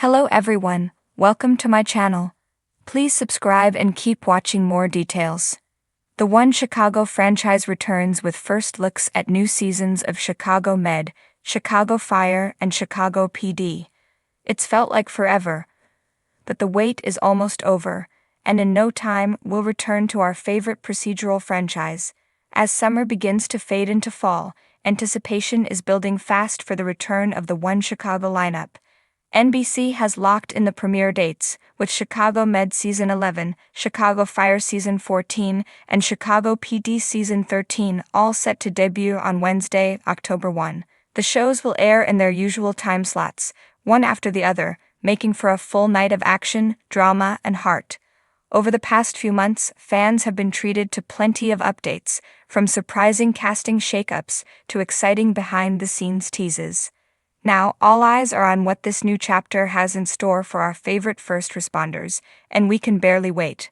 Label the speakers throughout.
Speaker 1: Hello everyone, welcome to my channel. Please subscribe and keep watching more details. The One Chicago franchise returns with first looks at new seasons of Chicago Med, Chicago Fire, and Chicago PD. It's felt like forever, but the wait is almost over, and in no time we'll return to our favorite procedural franchise. As summer begins to fade into fall, anticipation is building fast for the return of the One Chicago lineup. NBC has locked in the premiere dates, with Chicago Med Season 11, Chicago Fire Season 14, and Chicago PD Season 13 all set to debut on Wednesday, October 1. The shows will air in their usual time slots, one after the other, making for a full night of action, drama, and heart. Over the past few months, fans have been treated to plenty of updates, from surprising casting shakeups to exciting behind-the-scenes teases. Now, all eyes are on what this new chapter has in store for our favorite first responders, and we can barely wait.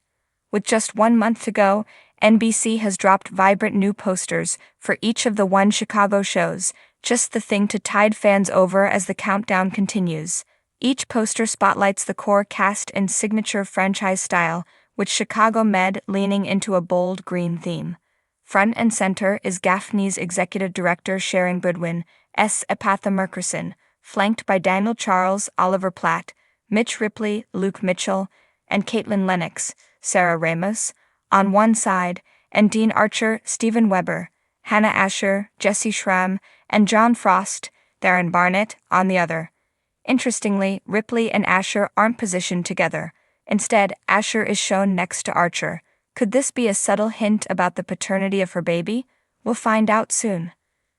Speaker 1: With just 1 month to go, NBC has dropped vibrant new posters for each of the One Chicago shows, just the thing to tide fans over as the countdown continues. Each poster spotlights the core cast in signature franchise style, with Chicago Med leaning into a bold green theme. Front and center is Gaffney's executive director Sharon Goodwin, Epatha Merkerson, flanked by Daniel Charles, Oliver Platt, Mitch Ripley, Luke Mitchell, and Caitlin Lennox, Sarah Ramos, on one side, and Dean Archer, Steven Weber, Hannah Asher, Jesse Schramm, and John Frost, Darren Barnett, on the other. Interestingly, Ripley and Asher aren't positioned together. Instead, Asher is shown next to Archer. Could this be a subtle hint about the paternity of her baby? We'll find out soon.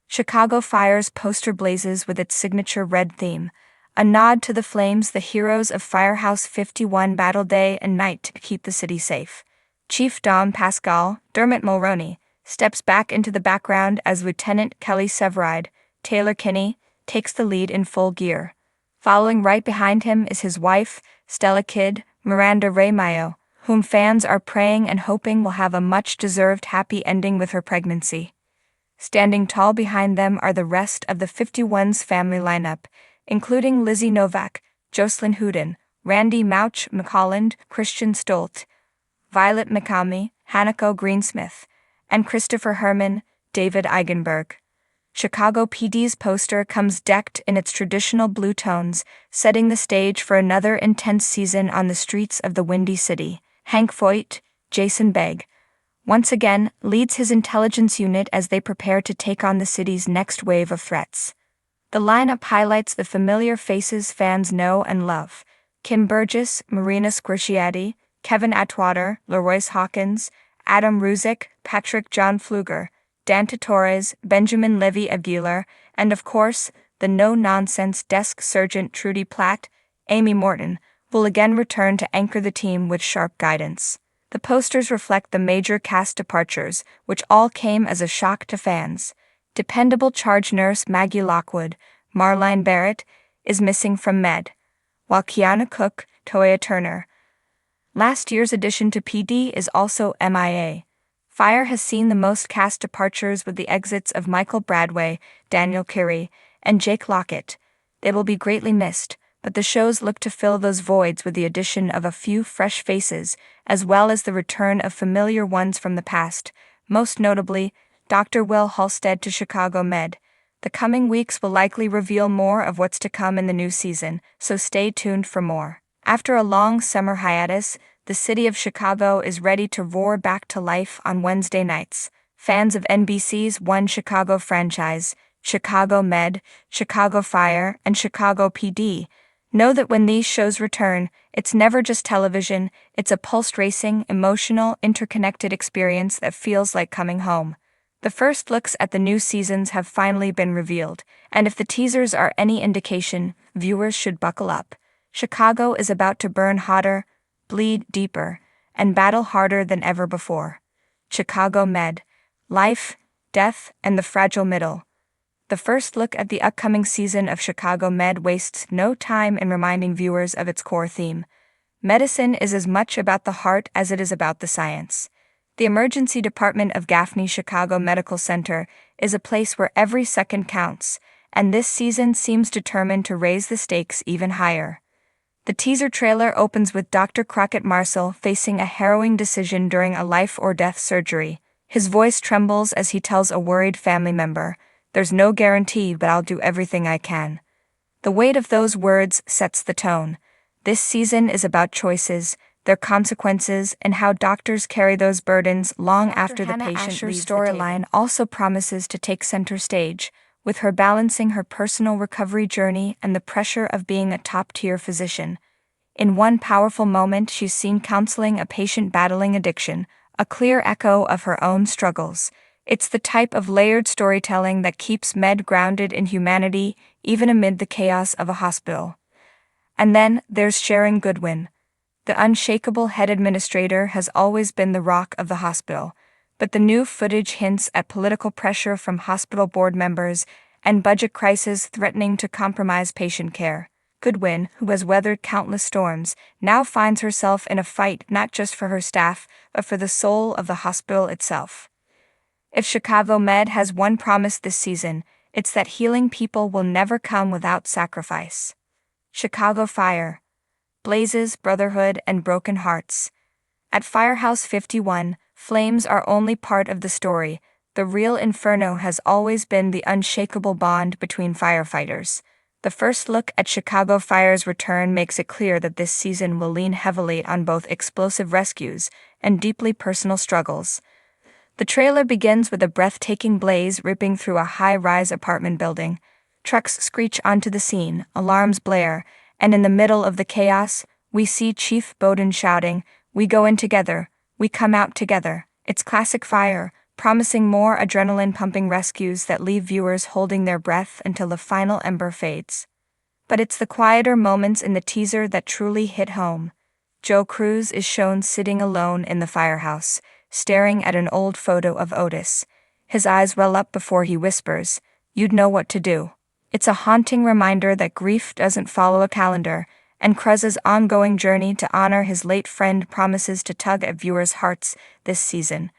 Speaker 1: Chicago Fire's poster blazes with its signature red theme, a nod to the flames the heroes of Firehouse 51 battle day and night to keep the city safe. Chief Dom Pascal, Dermot Mulroney, steps back into the background as Lieutenant Kelly Severide, Taylor Kinney, takes the lead in full gear. Following right behind him is his wife, Stella Kidd, Miranda Ray Mayo, whom fans are praying and hoping will have a much-deserved happy ending with her pregnancy. Standing tall behind them are the rest of the 51's family lineup, including Lizzie Novak, Jocelyn Houdin, Randy Mouch McHolland, Christian Stolt, Violet McCalmy, Hanako Greensmith, and Christopher Herman, David Eigenberg. Chicago PD's poster comes decked in its traditional blue tones, setting the stage for another intense season on the streets of the Windy City. Hank Voigt, Jason Begg, once again leads his intelligence unit as they prepare to take on the city's next wave of threats. The lineup highlights the familiar faces fans know and love: Kim Burgess, Marina Squirciati, Kevin Atwater, Leroyce Hawkins, Adam Ruzick, Patrick John Pfluger, Dante Torres, Benjamin Levy Aguilar, and of course, the no-nonsense desk sergeant Trudy Platt, Amy Morton, will again return to anchor the team with sharp guidance. The posters reflect the major cast departures, which all came as a shock to fans. Dependable charge nurse Maggie Lockwood, Marline Barrett, is missing from Med, while Kiana Cook, Toya Turner, last year's addition to PD, is also MIA. Fire has seen the most cast departures with the exits of Michael Bradway, Daniel Carey, and Jake Lockett. They will be greatly missed, but the shows look to fill those voids with the addition of a few fresh faces, as well as the return of familiar ones from the past, most notably Dr. Will Halstead to Chicago Med. The coming weeks will likely reveal more of what's to come in the new season, so stay tuned for more. After a long summer hiatus, the city of Chicago is ready to roar back to life on Wednesday nights. Fans of NBC's One Chicago franchise, Chicago Med, Chicago Fire, and Chicago PD, know that when these shows return, it's never just television, it's a pulse-racing, emotional, interconnected experience that feels like coming home. The first looks at the new seasons have finally been revealed, and if the teasers are any indication, viewers should buckle up. Chicago is about to burn hotter, bleed deeper, and battle harder than ever before. Chicago Med, life, death, and the fragile middle. The first look at the upcoming season of Chicago Med wastes no time in reminding viewers of its core theme. Medicine is as much about the heart as it is about the science. The emergency department of Gaffney Chicago Medical Center is a place where every second counts, and this season seems determined to raise the stakes even higher. The teaser trailer opens with Dr. Crockett Marcel facing a harrowing decision during a life-or-death surgery. His voice trembles as he tells a worried family member, "There's no guarantee, but I'll do everything I can." The weight of those words sets the tone. This season is about choices, their consequences, and how doctors carry those burdens long after the patient leaves the table. Storyline also promises to take center stage, with her balancing her personal recovery journey and the pressure of being a top-tier physician. In one powerful moment, she's seen counseling a patient battling addiction, a clear echo of her own struggles. It's the type of layered storytelling that keeps Med grounded in humanity, even amid the chaos of a hospital. And then there's Sharon Goodwin. The unshakable head administrator has always been the rock of the hospital, but the new footage hints at political pressure from hospital board members and budget crises threatening to compromise patient care. Goodwin, who has weathered countless storms, now finds herself in a fight not just for her staff, but for the soul of the hospital itself. If Chicago Med has one promise this season, it's that healing people will never come without sacrifice. Chicago Fire. Blazes, brotherhood, and broken hearts. At Firehouse 51, flames are only part of the story. The real inferno has always been the unshakable bond between firefighters. The first look at Chicago Fire's return makes it clear that this season will lean heavily on both explosive rescues and deeply personal struggles. The trailer begins with a breathtaking blaze ripping through a high-rise apartment building. Trucks screech onto the scene, alarms blare, and in the middle of the chaos, we see Chief Bowden shouting, "We go in together, we come out together." It's classic Fire, promising more adrenaline-pumping rescues that leave viewers holding their breath until the final ember fades. But it's the quieter moments in the teaser that truly hit home. Joe Cruz is shown sitting alone in the firehouse, staring at an old photo of Otis. His eyes well up before he whispers, "You'd know what to do." It's a haunting reminder that grief doesn't follow a calendar, and Cruz's ongoing journey to honor his late friend promises to tug at viewers' hearts this season.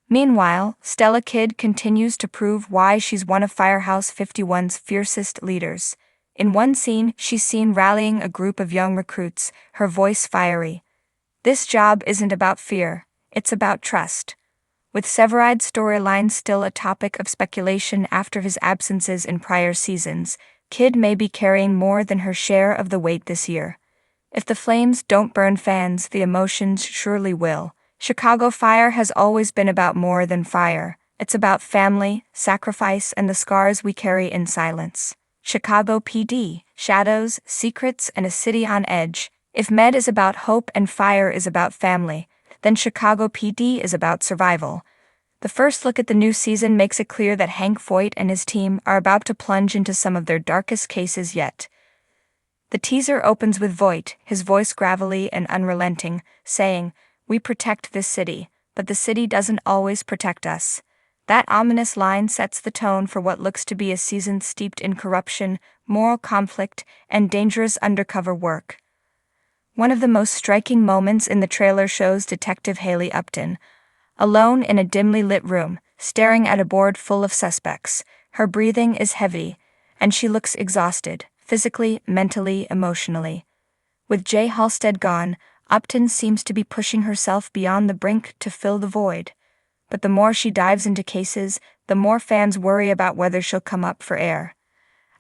Speaker 1: Meanwhile, Stella Kidd continues to prove why she's one of Firehouse 51's fiercest leaders. In one scene, she's seen rallying a group of young recruits, her voice fiery. This job isn't about fear, it's about trust. With Severide's storyline still a topic of speculation after his absences in prior seasons, Kidd may be carrying more than her share of the weight this year. If the flames don't burn fans, the emotions surely will. Chicago Fire has always been about more than fire. It's about family, sacrifice, and the scars we carry in silence. Chicago PD, shadows, secrets, and a city on edge. If Med is about hope and Fire is about family, then Chicago PD is about survival. The first look at the new season makes it clear that Hank Voight and his team are about to plunge into some of their darkest cases yet. The teaser opens with Voight, his voice gravelly and unrelenting, saying, "We protect this city, but the city doesn't always protect us." That ominous line sets the tone for what looks to be a season steeped in corruption, moral conflict, and dangerous undercover work. One of the most striking moments in the trailer shows Detective Haley Upton, alone in a dimly lit room, staring at a board full of suspects. Her breathing is heavy, and she looks exhausted, physically, mentally, emotionally. With Jay Halstead gone, Upton seems to be pushing herself beyond the brink to fill the void. But the more she dives into cases, the more fans worry about whether she'll come up for air.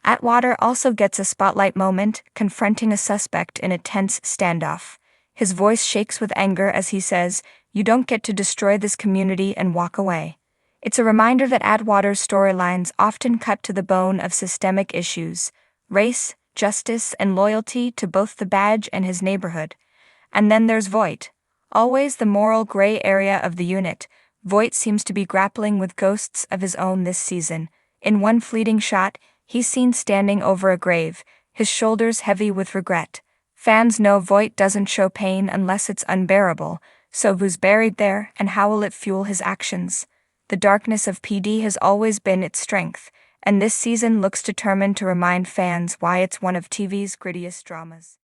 Speaker 1: Atwater also gets a spotlight moment, confronting a suspect in a tense standoff. His voice shakes with anger as he says, "You don't get to destroy this community and walk away." It's a reminder that Atwater's storylines often cut to the bone of systemic issues, race, justice, and loyalty to both the badge and his neighborhood. And then there's Voight. Always the moral gray area of the unit, Voight seems to be grappling with ghosts of his own this season. In one fleeting shot, he's seen standing over a grave, his shoulders heavy with regret. Fans know Voight doesn't show pain unless it's unbearable, so who's buried there, and how will it fuel his actions? The darkness of PD has always been its strength, and this season looks determined to remind fans why it's one of TV's grittiest dramas.